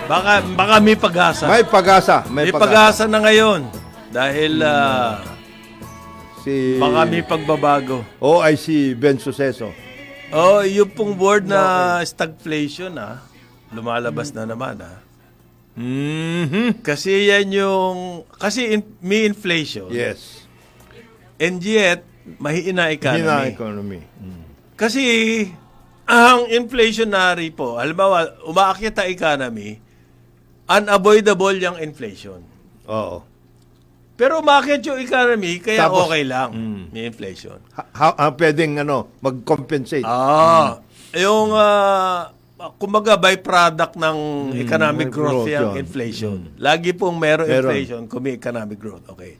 Baka may pag-asa. May pag-asa. May pag-asa na ngayon. Dahil baka may pagbabago. OIC Ben Suceso. Yung pong word na stagflation, lumalabas na naman, Kasi yan yung... Kasi may inflation. Yes. And yet, mahina economy. Mahina economy. Kasi, ang inflationary po, halimbawa, umaakyat ang economy, unavoidable yung inflation. Oo. Pero umakyat yung economy, kaya Tapos, okay lang, may inflation. Pwedeng mag-compensate. Yung, kumbaga, byproduct ng economic growth yung inflation. Lagi pong meron inflation kung may economic growth. Okay.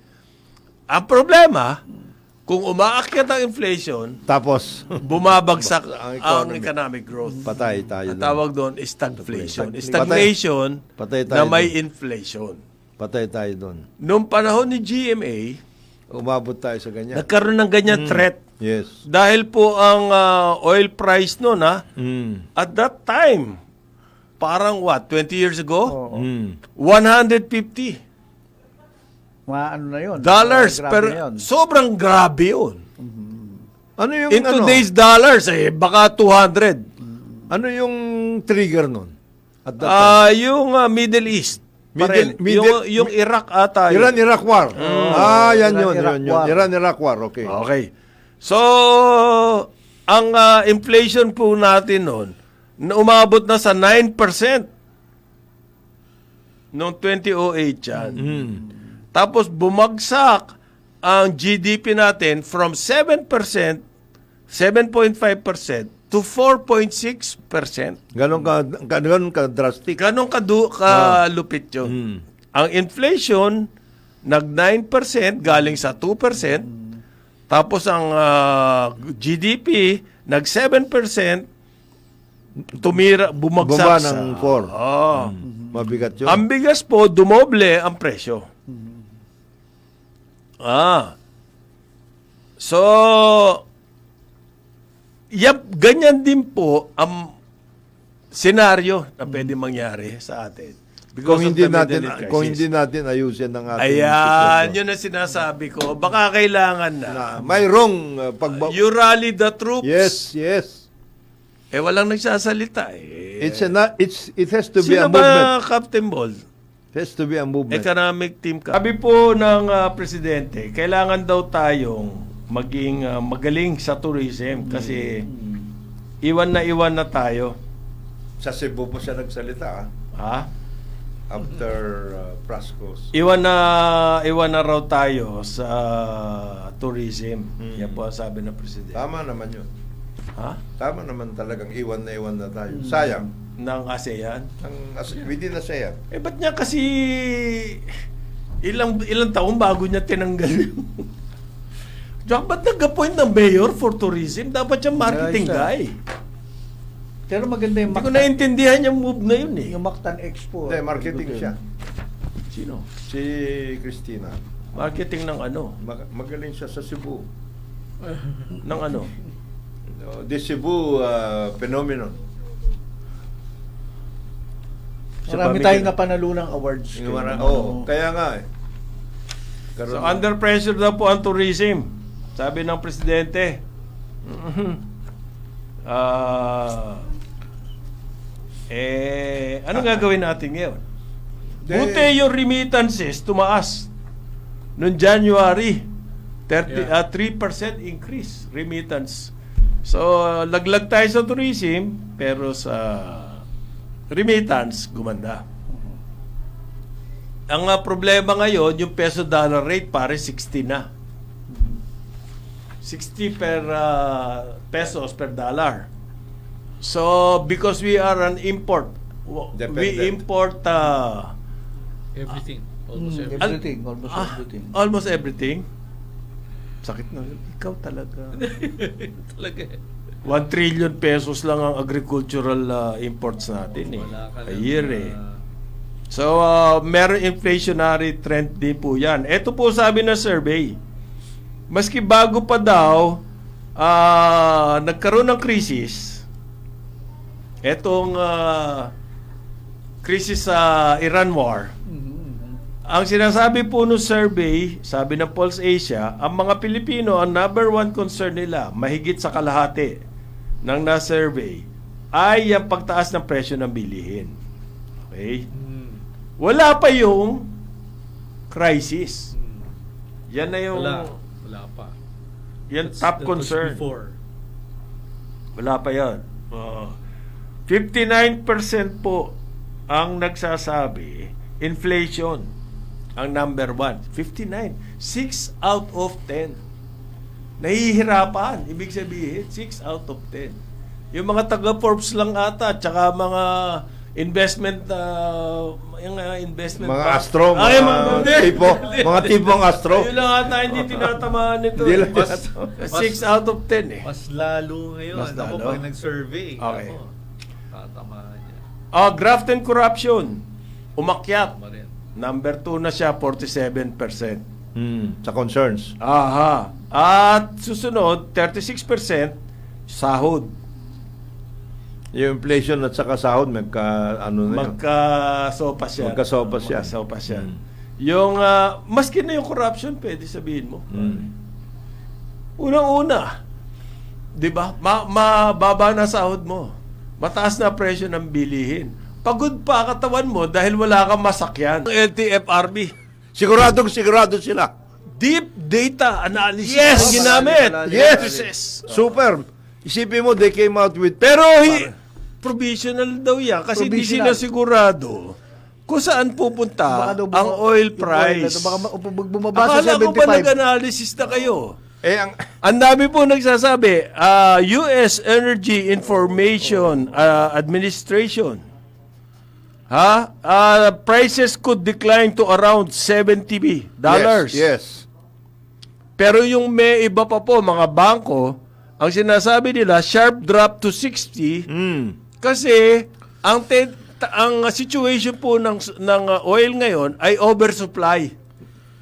Ang problema, kung umaakyat ang inflation, tapos bumabagsak ang economic growth. Patay tayo. Ang tawag doon is stagflation. Stagnation na may inflation. Patay tayo doon. Noong panahon ni GMA, umabot tayo sa ganyan. Nagkaroon ng ganyan threat. Yes. Dahil po ang oil price noon, at that time, parang 20 years ago? 150 ano na yun? dollars Grabe per... yun. Sobrang grabe yun. Ano yung In today's dollars, baka 200. Ano yung trigger nun? At that time? Yung Middle East. Yung Iraq ata. Iran-Iraq War. Yan yun. War. Iran-Iraq War, okay. Okay. So, ang inflation po natin noon, umabot na sa 9% noong 2008 yan. Tapos bumagsak ang GDP natin from 7%, 7.5% to 4.6%. Ganon ka drastic. Ganon kalupit yun. Ang inflation, nag 9%, galing sa 2%. Tapos ang GDP, nag 7%, bumagsak Bumaba ng 4. Mabigat yun. Ang bigas po, dumoble ang presyo. So, ganyan din po ang senaryo na pwede mangyari sa atin. Kung hindi natin ayusin ang ating Ayan, yun ang sinasabi ko. Baka kailangan na. Mayroong You rally the troops. Yes. Walang nagsasalita It has to be a Sino movement. ba Captain Ball? It has to be a movement. Economic team ka. Sabi po ng presidente, kailangan daw tayong maging magaling sa tourism kasi iwan na tayo. Sa Cebu po siya nagsalita. After Prascos. Iwan na raw tayo sa tourism. Yan po ang sabi ng presidente. Tama naman yun. Tama naman talagang iwan na tayo. Sayang. Ng ASEAN. Within ASEAN. Ba't niya kasi ilang taon bago niya tinanggal yung... Ba't nag-appoint ng mayor for tourism? Dapat siya marketing guy. Pero maganda yung Hindi ko naintindihan yung move na yun Yung Mactan Expo. Hindi, marketing siya. Sino? Si Christina. Marketing ng ano? Magaling siya sa Cebu. Ng ano? The Cebu phenomenon. Marami tayong napanalunan awards. Kaya nga So under pressure daw po ang tourism. Sabi ng presidente. Ano gagawin natin ngayon? Buti yung remittances tumaas. Noong January, 3% increase remittance. So, laglag tayo sa tourism, pero sa remittance, gumanda. Ang problema ngayon, yung peso-dollar rate, pare 60 na. 60 pesos per dollar. So, because we are an import, we import everything. Almost everything. Sakit na. Ikaw talaga. Talaga. 1 trillion pesos lang ang agricultural imports natin a year So, meron inflationary trend din po yan. Ito po sabi ng survey. Maski bago pa daw nagkaroon ng krisis, etong krisis sa Iran war, ang sinasabi po ng survey, sabi ng Pulse Asia, ang mga Pilipino, ang number one concern nila, mahigit sa kalahati ng na-survey, ay ang pagtaas ng presyo ng bilihin. Okay? Wala pa yung crisis. Yan na yung... Wala pa. Yan That top was concern. before. Wala pa yan. 59% po ang nagsasabi inflation ang number one. 59. 6 out of 10. Nahihirapan. Ibig sabihin, 6 out of 10. Yung mga taga-Forbes lang ata, tsaka mga investment investment Mga pa- astro, Ay, mga tipong astro. Ayun lang ata hindi tinatamaan nito. Hindi lang Mas- 6 out of 10 eh. Mas lalo ngayon. Mas Ako, lalo? pag nag-survey, Okay. ako, tatamaan niya. Graft and corruption. Umakyat. Tama rin. Number 2 na siya, 47%. Sa concerns. Aha. At susunod, 36% sahod. Yung inflation at saka sahod, ano na yun. Magkasopas yan. Magkasopas yan. Magkasopas yan. Yung, maski na yung corruption, pwede sabihin mo. Unang-una, di ba? Mababa na sahod mo. Mataas na presyo ng bilihin. Pagod pa katawan mo dahil wala kang masakyan. LTFRB. Sigurado sila. Deep data analysis Yes! ang ginamit. Yes! Super! Isipin mo, they came out with... Pero provisional daw yan kasi hindi sila Provisional. sigurado kung saan pupunta Baka daw ang oil yung price. Baka bumaba sa Akala ko ba 75. nag-analysis na kayo? ang Ang dami po nagsasabi, US Energy Information Administration, prices could decline to around $70. Yes. Pero yung may iba pa po, mga bangko, ang sinasabi nila, sharp drop to 60 kasi ang situation po ng oil ngayon ay oversupply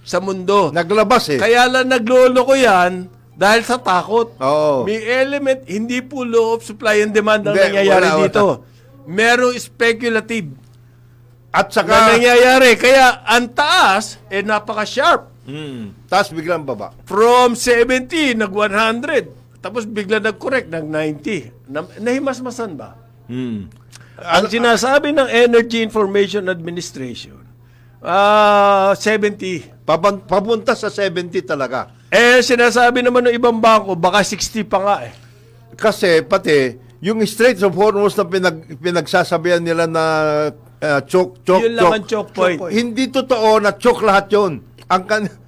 sa mundo. Naglabas eh. Kaya lang nagloloko yan dahil sa takot. Oo. May element, hindi po law of supply and demand ang Hindi, nangyayari wala. dito. Merong speculative At na saka... nangyayari. Kaya ang taas, napaka-sharp. Tapos biglang baba. From 70, nag-100. Tapos bigla nag-correct, nag-90. Nahimasmasan ba? Ang sinasabi ng Energy Information Administration, 70. Papunta sa 70 talaga. Sinasabi naman ng ibang bangko, baka 60 pa nga eh. Kasi pati, yung Straits of Hormuz na pinagsasabihan nila na choke, Yun lang ang choke point. Hindi totoo na choke lahat yun.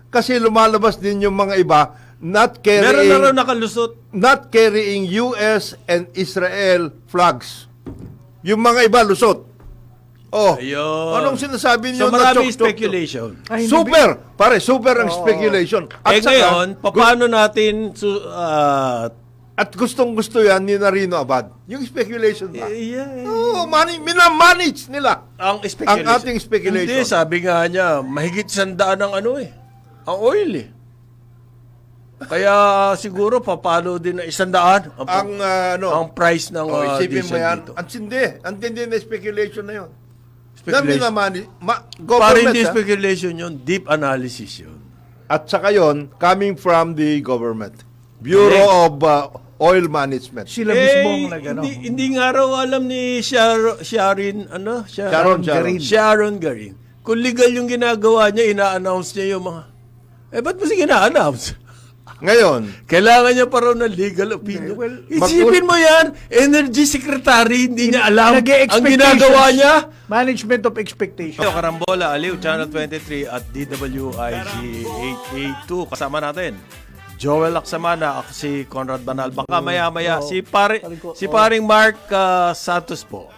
Kasi lumalabas din yung mga iba, not Meron na raw carrying, nakalusot. not carrying US and Israel flags. Yung mga iba lusot. Oh, Ayun. anong sinasabi niyo So na marami choke? speculation. Ay, hindi Super! Pare, super ang speculation. Ngayon, paano natin At gustong-gusto yan ni Narino Abad. Yung speculation ba? yeah, Oo, minamanage nila. ang speculation. Ang ating speculation. Hindi, sabi nga niya, mahigit 100 ang ang oil eh. Kaya siguro papalo din na 100 ang price ng isipin mo diesel yan. dito. Ang tindi na speculation na yun. Speculation. Para Government, hindi ha? speculation yun, deep analysis yun. At saka yun, coming from the government. Bureau of Oil Management. Sila mismo ang nag-ano. Hindi nga raw alam ni Sharon Garin. Kung legal yung ginagawa niya, ina-announce niya yung mga... ba't mo siya ina-announce? Ngayon, Kailangan niya pa raw ng legal opinion. Isipin mo yan, energy secretary, hindi niya alam ang ginagawa niya. Management of expectation. Karambola, Aliw, Channel 23 at DWIG 882. Kasama natin Joel Laksamana, ako si Conrad Banal. Baka maya-maya, si paring Mark Santos po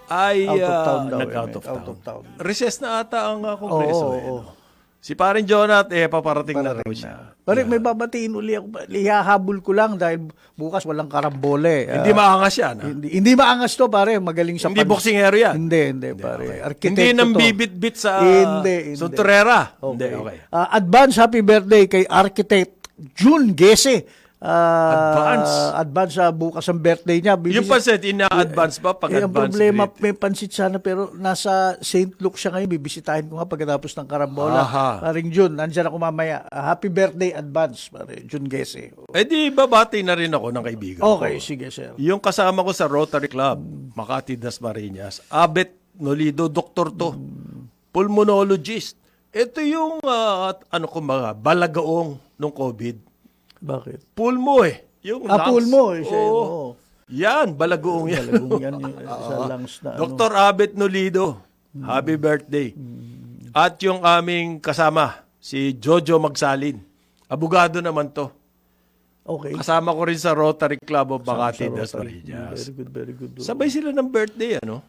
ay Out of town daw, nag-out of out of town. town. Recess na ata ang kongreso. Oo. Si paring Jonat, paparating na raw siya. Pare, may babatiin uli ako. Lihahabol ko lang dahil bukas walang karambole. Hindi maangas yan. Ha? Hindi maangas to, pare. Magaling sa Hindi boxingero yan. Hindi, pare. Hindi Arkitekto nang to. bibit-bit sa Hindi. Sunturera. Hindi, okay. Advance happy birthday kay Architect June Gese advance sa bukas ang birthday niya. Yung pansit, ina-advance ba pag ang advance? problema, greeting? may pansit sana pero nasa St. Luke siya ngayon. Bibisitahin ko nga pagkatapos ng Karambola. Aha. Paring June, nandyan ako mamaya. Happy birthday advance, pare June Gese. Eh di babati na rin ako ng kaibigan Okay, ko. sige sir. Yung kasama ko sa Rotary Club, Makati Dasmariñas, Abet Nolido, doktor to, pulmonologist. Ito yung, balagaong nung COVID. Bakit? Pulmo eh. Yung lungs. Pulmo eh. Siya, Oo. oo. Yan, balagoong yan. Talagang yan yung sa lungs na Dr. Abet Nolido, happy birthday. At yung aming kasama, si Jojo Magsalin. Abogado naman to. Okay. Kasama ko rin sa Rotary Club of Makati Sa Rotary. Dasmariñas. Very good, very good. Sabay sila ng birthday, ano?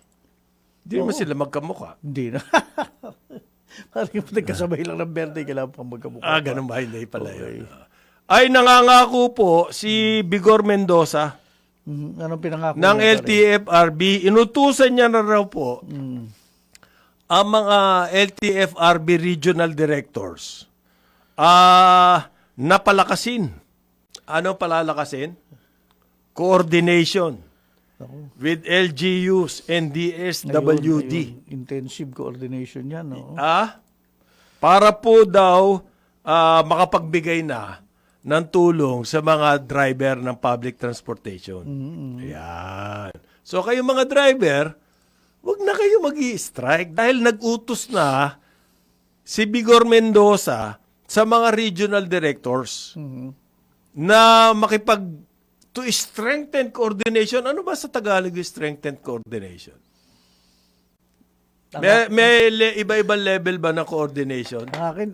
Hindi naman sila magkamukha. Hindi na. Parang yung nagkasabay lang ng birthday, kailangan pang magkamukha. Ganun ba? Hindi pala yun. Ay, nangangako po si Bigor Mendoza Anong pinangako ng niya, pare? LTFRB. Inutusan niya na raw po ang mga LTFRB regional directors napalakasin. Ano palalakasin? Coordination with LGUs and DSWD. Ayun, intensive coordination yan, no? Para po daw makapagbigay na ng tulong sa mga driver ng public transportation. Ayan. So kayo mga driver, wag na kayo mag-i-strike dahil nag-utos na si Bigor Mendoza sa mga regional directors na to strengthen coordination. Ano ba sa Tagalog yung strengthen coordination? May iba-ibang level ba ng coordination? Ang akin,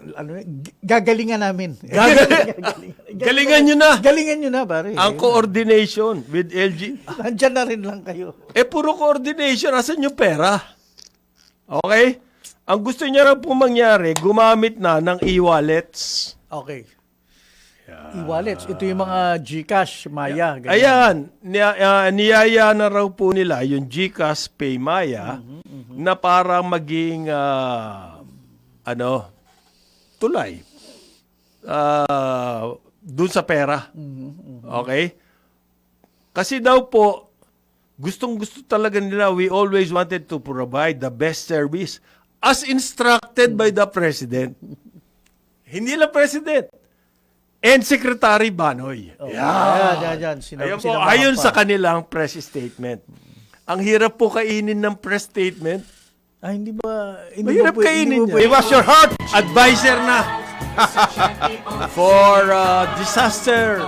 gagalingan namin. Galingan nyo na! Galingan nyo na, pare. Ang coordination with LG. Nandyan na rin lang kayo. Puro coordination. Asan yung pera? Okay? Ang gusto niya na po mangyari, gumamit na ng e-wallets. Okay. E-wallets. Ito yung mga GCash, Maya. ganyan. Ayan. Niyaya na raw po nila yung GCash Pay Maya na para maging tulay. Dun sa pera. Okay? Kasi daw po, gustong-gusto talaga nila, we always wanted to provide the best service as instructed by the President. Hindi lang President. And Secretary Banoy. Yan. Ayan po, ayon sa kanilang press statement. Ang hirap po kainin ng press statement. Hindi ba? Mahirap kainin hindi niya. Give us your heart! Advisor na for disaster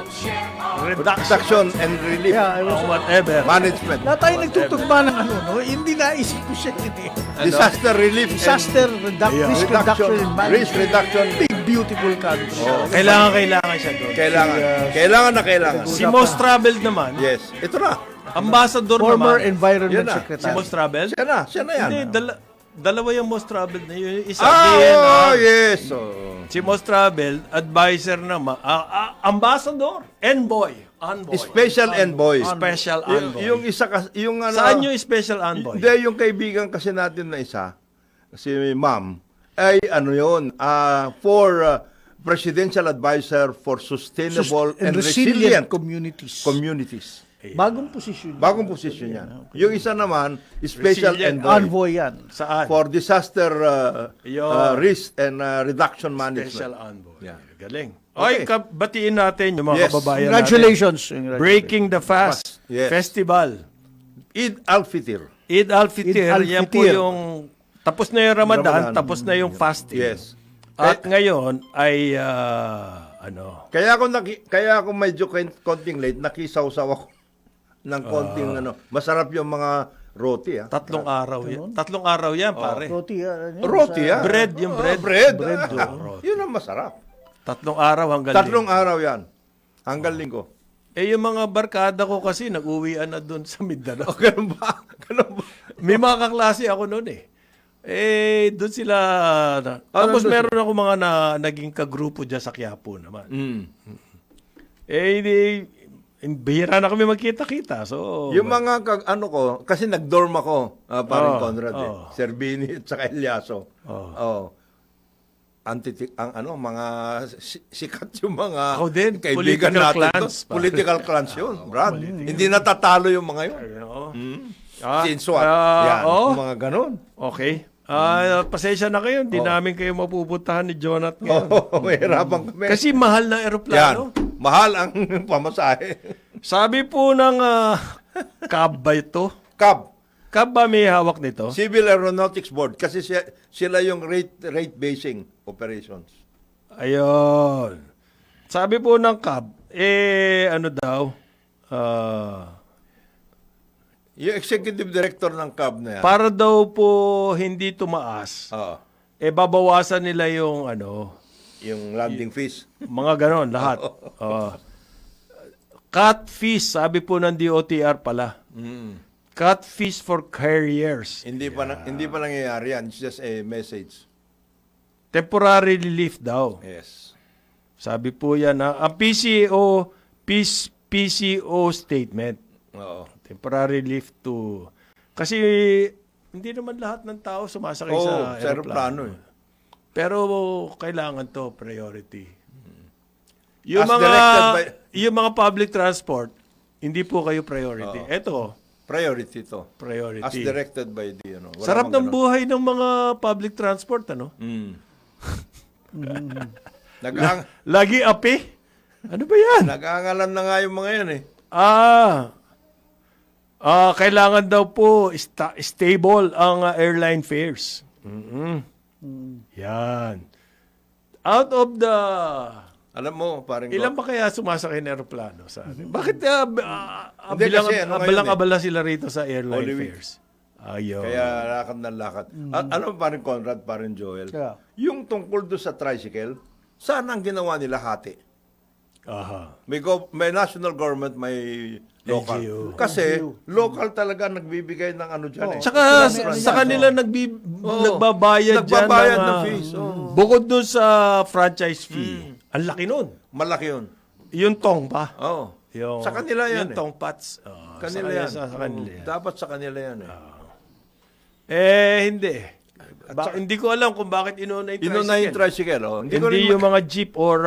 reduction Reduction and relief Yeah, I was, or whatever. management. na tayo nagtutugma ng no? Hindi naisip ko siya yun eh. Disaster relief Disaster and risk reduction and risk management. reduction. Big beautiful country. Kailangan siya doon. Kailangan. Si Mos Travel naman, Yes. Ito na. ambassador Former naman. Environment Yan na. Si Secretary. Mos Travel? Siya na yan. Hindi, dalawa yung Mos Travel na yun. Yung isa DNR. Yes. Si Mos Travel, advisor naman. Ambassador. Envoy. Special envoy. Special envoy. Yung isa yung Saan yung special envoy? Hindi, yung kaibigan kasi natin na isa, si Ma'am, ay yun, for Presidential Advisor for Sustainable and Resilient communities. Communities. Bagong posisyon. Bagong posisyon yan. Yung isa naman, Special Resilient. Envoy Envoy yan. Saan? for Disaster Yun. Risk and Reduction Management. Special envoy. Yeah. Galing. Okay. Okay, batiin natin yung mga Yes. kababayan Congratulations. natin. Breaking the Fast Yes. Festival. Eid al-Fitr. Eid al-Fitr. Eid al-Fitr. Yan po yung tapos na yung Ramadan, tapos na yung fasting. Yes. At ngayon ay Kaya ako medyo konting late, nakisaw-saw ako ng konting masarap yung mga roti. 3 araw yan. 3 araw yan, pare. Roti. Roti, Bread, yung bread. Bread. Bread, Yun ang masarap. 3 araw hanggang 3 linggo. araw yan. Hanggang linggo. Yung mga barkada ko kasi nag-uwian na doon sa Mindanao. Ganun ba? May mga kaklase ako noon eh. Doon sila. Tapos meron ako mga naging kagrupo dyan sa Quiapo naman. Bihira na kami magkita-kita. So, Yung mga, kasi nag-dorm ako, parang Conrad oh. Serbini at saka Eliaso. mga sikat yung mga Ako din, kaibigan political natin. clans. Political clans yun, Brad. Hindi natatalo yung mga yun. Oo. Ah, Sinswat. Yan, oo. mga ganon. Okay. Pasensya na kayo, hindi namin kayo mapupuntahan ni Jonat ngayon. Mahirapan kami. Kasi mahal na eroplano. Yan, mahal ang pamasahe. Sabi po ng CAB ba ito? CAB, CAB ba may hawak nito? Civil Aeronautics Board, kasi sila yung rate basing operations. Ayun. Sabi po ng CAB, ano daw? Yung executive director ng CAB na yan. Para daw po hindi tumaas, Oo. babawasan nila yung Yung landing fees. mga ganon, lahat. Cut fees, sabi po ng DOTR pala. Cut fees for carriers. Hindi pa nangyayari yan. It's just a message. Temporary relief daw. Yes. Sabi po yan, ang PCO statement. Oo. Temporary relief to... Kasi hindi naman lahat ng tao sumasakay sa sa aeroplano. aeroplano. Pero kailangan to priority. As directed by- Yung mga public transport, hindi po kayo priority. Ito, Priority to. priority. As directed by the, wala Sarap bang ng buhay ng mga public transport, Lagi api. Ano ba yan? Nag-aangalan na nga yung mga yan eh. Kailangan daw po stable ang airline fares. Yan. Out of the... Alam mo, parang... Ilan ba kaya sumasakay ng aeroplano sa atin? Bakit Hindi, kasi ano ngayon abalang-abala sila rito sa airline Holy Week. fares? Ayun. Kaya lakad ng lakad. At ano pa rin Conrad, pa rin Joel? Kaya. Yung tungkol doon sa tricycle, saan ang ginawa nila hati? Aha. May national government, may local. LGU. Kasi local talaga nagbibigay ng ano dyan eh. Tsaka sa kanila nagbabayad dyan Nagbabayad ng fees. Bukod dun sa franchise fee. Ang laki nun. Malaki yun. Yung tong pa. Oo. Yung, Sa kanila yan Yung eh. tong pats. Kanila yan. Sa kanila yan. Dapat sa kanila yan eh. Hindi. Hindi ko alam kung bakit inuna yung tricycle. Inuna yung tricycle. Oh. Hindi yung mga jeep or